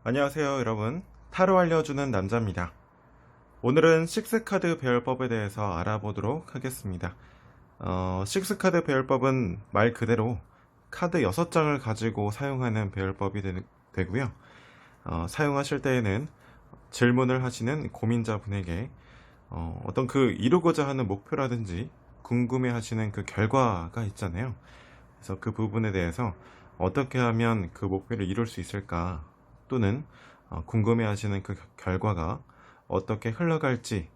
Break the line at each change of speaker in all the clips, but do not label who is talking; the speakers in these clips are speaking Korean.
안녕하세요 여러분, 타로 알려주는 남자입니다. 오늘은 식스카드 배열법에 대해서 알아보도록 하겠습니다. 식스카드 배열법은 말 그대로 카드 6장을 가지고 사용하는 배열법이 되고요. 사용하실 때에는 질문을 하시는 고민자분에게 어떤 그 이루고자 하는 목표라든지 궁금해 하시는 그 결과가 있잖아요. 그래서 그 부분에 대해서 어떻게 하면 그 목표를 이룰 수 있을까, 또는 궁금해 하시는 그 결과가 어떻게 흘러갈지에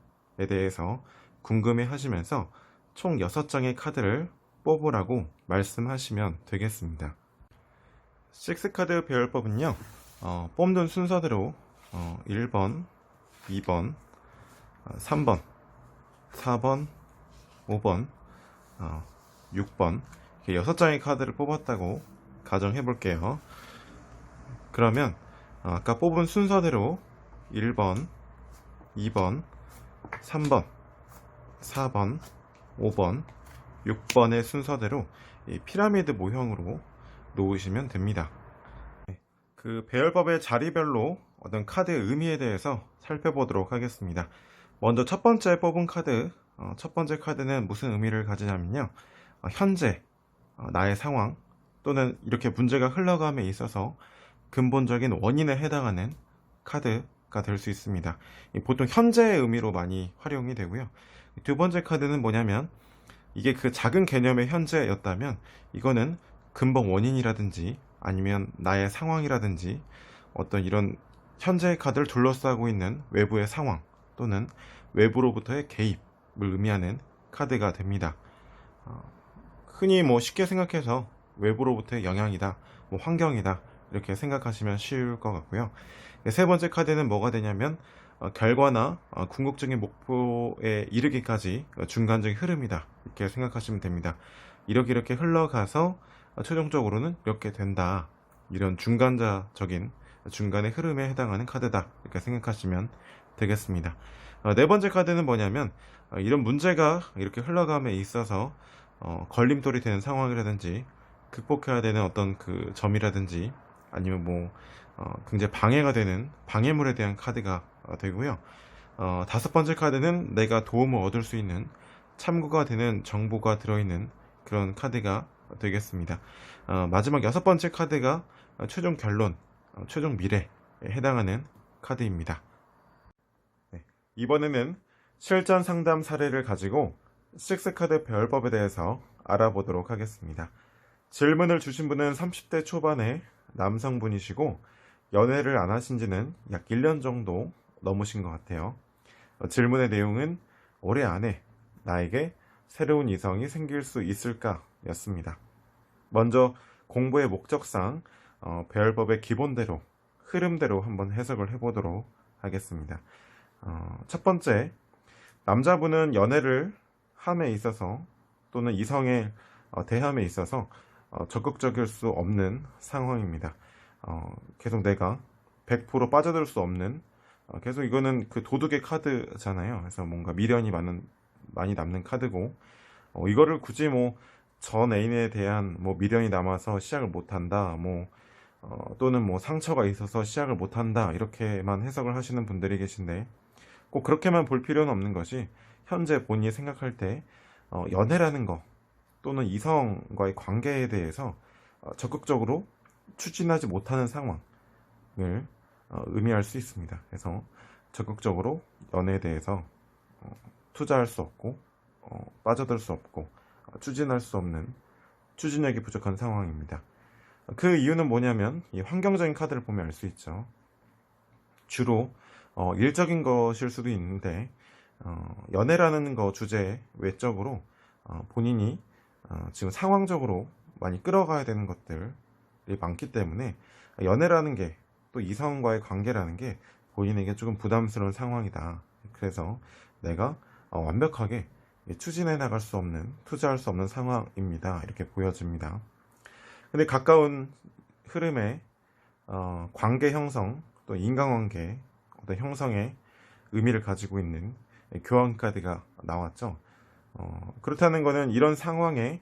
대해서 궁금해 하시면서 총 6장의 카드를 뽑으라고 말씀하시면 되겠습니다. 식스카드 배열법은요, 뽑는 순서대로 1번, 2번, 3번, 4번, 5번, 6번 이렇게 6장의 카드를 뽑았다고 가정해 볼게요. 그러면 아까 뽑은 순서대로 1번, 2번, 3번, 4번, 5번, 6번의 순서대로 이 피라미드 모형으로 놓으시면 됩니다. 그 배열법의 자리별로 어떤 카드의 의미에 대해서 살펴보도록 하겠습니다. 먼저 첫 번째 뽑은 카드, 첫 번째 카드는 무슨 의미를 가지냐면요, 현재 나의 상황 또는 이렇게 문제가 흘러감에 있어서 근본적인 원인에 해당하는 카드가 될 수 있습니다. 보통 현재의 의미로 많이 활용이 되고요. 두 번째 카드는 뭐냐면, 이게 그 작은 개념의 현재였다면 이거는 근본 원인이라든지 아니면 나의 상황이라든지 어떤 이런 현재의 카드를 둘러싸고 있는 외부의 상황 또는 외부로부터의 개입을 의미하는 카드가 됩니다. 흔히 쉽게 생각해서 외부로부터의 영향이다, 환경이다 이렇게 생각하시면 쉬울 것 같고요. 세 번째 카드는 뭐가 되냐면, 결과나 궁극적인 목표에 이르기까지 중간적인 흐름이다 이렇게 생각하시면 됩니다. 이렇게 흘러가서 최종적으로는 이렇게 된다, 이런 중간자적인 중간의 흐름에 해당하는 카드다 이렇게 생각하시면 되겠습니다. 네 번째 카드는 뭐냐면, 이런 문제가 이렇게 흘러감에 있어서 걸림돌이 되는 상황이라든지 극복해야 되는 어떤 그 점이라든지 아니면 굉장히 방해가 되는 방해물에 대한 카드가 되고요. 다섯 번째 카드는 내가 도움을 얻을 수 있는 참고가 되는 정보가 들어있는 그런 카드가 되겠습니다. 마지막 여섯 번째 카드가 최종 결론, 최종 미래에 해당하는 카드입니다. 네, 이번에는 실전 상담 사례를 가지고 식스카드 배열법에 대해서 알아보도록 하겠습니다. 질문을 주신 분은 30대 초반의 남성분이시고 연애를 안 하신 지는 약 1년 정도 넘으신 것 같아요. 질문의 내용은 올해 안에 나에게 새로운 이성이 생길 수 있을까? 였습니다. 먼저 공부의 목적상 배열법의 기본대로, 흐름대로 한번 해석을 해보도록 하겠습니다. 첫 번째, 남자분은 연애를 함에 있어서 또는 이성에 대함에 있어서 적극적일 수 없는 상황입니다. 계속 내가 100% 빠져들 수 없는, 계속 이거는 그 도둑의 카드잖아요. 그래서 뭔가 미련이 많이 남는 카드고, 이거를 굳이 전 애인에 대한 미련이 남아서 시작을 못한다, 또는 상처가 있어서 시작을 못한다 이렇게만 해석을 하시는 분들이 계신데, 꼭 그렇게만 볼 필요는 없는 것이, 현재 본인이 생각할 때 연애라는 거 또는 이성과의 관계에 대해서 적극적으로 추진하지 못하는 상황을 의미할 수 있습니다. 그래서 적극적으로 연애에 대해서 투자할 수 없고 빠져들 수 없고 추진할 수 없는, 추진력이 부족한 상황입니다. 그 이유는 뭐냐면, 이 환경적인 카드를 보면 알 수 있죠. 주로 일적인 것일 수도 있는데, 연애라는 거 주제에 외적으로 본인이 지금 상황적으로 많이 끌어가야 되는 것들이 많기 때문에, 연애라는 게, 또 이성과의 관계라는 게 본인에게 조금 부담스러운 상황이다. 그래서 내가 완벽하게 추진해 나갈 수 없는, 투자할 수 없는 상황입니다. 이렇게 보여집니다. 근데 가까운 흐름에 관계 형성, 또 인간관계 어떤 형성의 의미를 가지고 있는 교환 카드가 나왔죠. 그렇다는 것은 이런 상황에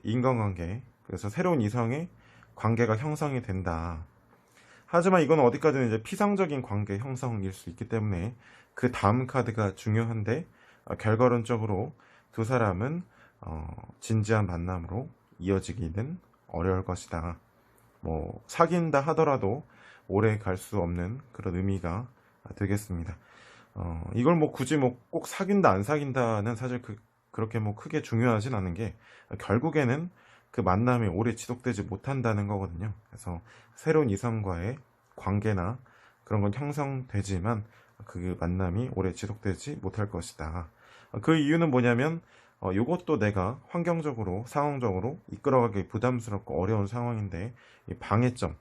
인간관계, 그래서 새로운 이성의 관계가 형성이 된다. 하지만 이건 어디까지는 이제 피상적인 관계 형성일 수 있기 때문에 그 다음 카드가 중요한데, 결과론적으로 두 사람은 진지한 만남으로 이어지기는 어려울 것이다. 뭐 사귄다 하더라도 오래 갈 수 없는 그런 의미가 되겠습니다. 이걸 뭐 굳이 뭐 꼭 사귄다 안 사귄다는 사실 그렇게 뭐 크게 중요하진 않은 게, 결국에는 그 만남이 오래 지속되지 못한다는 거거든요. 그래서 새로운 이성과의 관계나 그런 건 형성되지만 그 만남이 오래 지속되지 못할 것이다. 그 이유는 뭐냐면, 이것도 내가 환경적으로 상황적으로 이끌어가기 부담스럽고 어려운 상황인데, 이 방해점,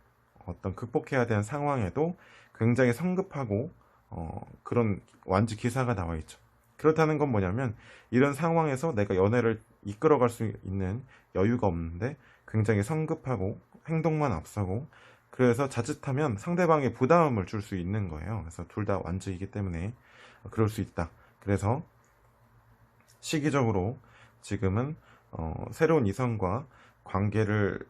어떤 극복해야 되는 상황에도 굉장히 성급하고 그런 완지 기사가 나와 있죠. 그렇다는 건 뭐냐면, 이런 상황에서 내가 연애를 이끌어갈 수 있는 여유가 없는데 굉장히 성급하고 행동만 앞서고, 그래서 자칫하면 상대방에 부담을 줄 수 있는 거예요. 그래서 둘 다 완주이기 때문에 그럴 수 있다. 그래서 시기적으로 지금은 새로운 이성과 관계를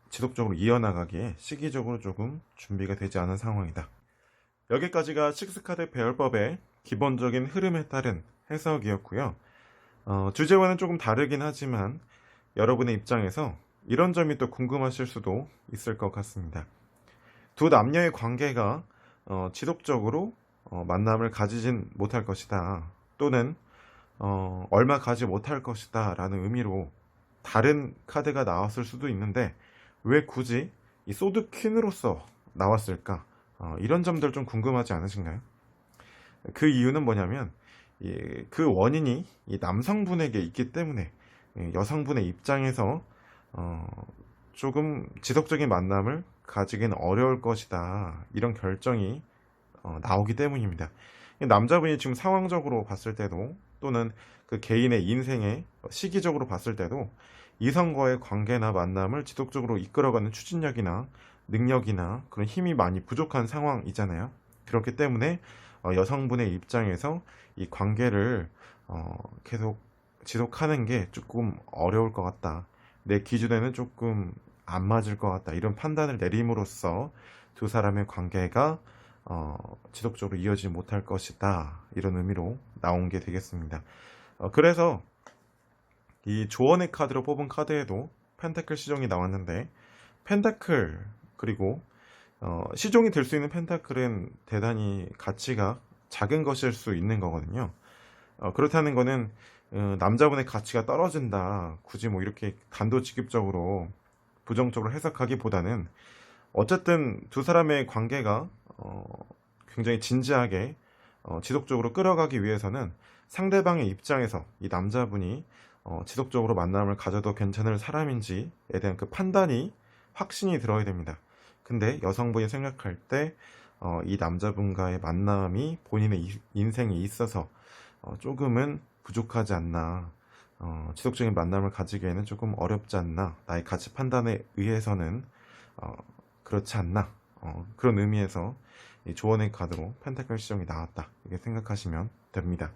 지속적으로 이어나가기에 시기적으로 조금 준비가 되지 않은 상황이다. 여기까지가 식스카드 배열법의 기본적인 흐름에 따른 해석이었고요. 주제와는 조금 다르긴 하지만 여러분의 입장에서 이런 점이 또 궁금하실 수도 있을 것 같습니다. 두 남녀의 관계가 지속적으로 만남을 가지진 못할 것이다, 또는 얼마 가지 못할 것이다 라는 의미로 다른 카드가 나왔을 수도 있는데, 왜 굳이 이 소드 퀸으로서 나왔을까? 이런 점들 좀 궁금하지 않으신가요? 그 이유는 뭐냐면, 그 원인이 이 남성분에게 있기 때문에 여성분의 입장에서 조금 지속적인 만남을 가지기는 어려울 것이다, 이런 결정이 나오기 때문입니다. 남자분이 지금 상황적으로 봤을 때도, 또는 그 개인의 인생에 시기적으로 봤을 때도 이성과의 관계나 만남을 지속적으로 이끌어가는 추진력이나 능력이나 그런 힘이 많이 부족한 상황이잖아요. 그렇기 때문에 여성분의 입장에서 이 관계를 계속 지속하는 게 조금 어려울 것 같다, 내 기준에는 조금 안 맞을 것 같다, 이런 판단을 내림으로써 두 사람의 관계가 지속적으로 이어지지 못할 것이다, 이런 의미로 나온 게 되겠습니다. 그래서 이 조언의 카드로 뽑은 카드에도 펜타클 시종이 나왔는데, 펜타클 그리고 시종이 될 수 있는 펜타클은 대단히 가치가 작은 것일 수 있는 거거든요. 그렇다는 거는 남자분의 가치가 떨어진다, 굳이 뭐 이렇게 단도직입적으로 부정적으로 해석하기보다는, 어쨌든 두 사람의 관계가 굉장히 진지하게 지속적으로 끌어가기 위해서는 상대방의 입장에서 이 남자분이 지속적으로 만남을 가져도 괜찮을 사람인지에 대한 그 판단이, 확신이 들어야 됩니다. 근데 여성분이 생각할 때 이 남자분과의 만남이 본인의 인생에 있어서 조금은 부족하지 않나, 지속적인 만남을 가지기에는 조금 어렵지 않나, 나의 가치 판단에 의해서는 그렇지 않나, 그런 의미에서 이 조언의 카드로 펜타클 시종이 나왔다, 이렇게 생각하시면 됩니다.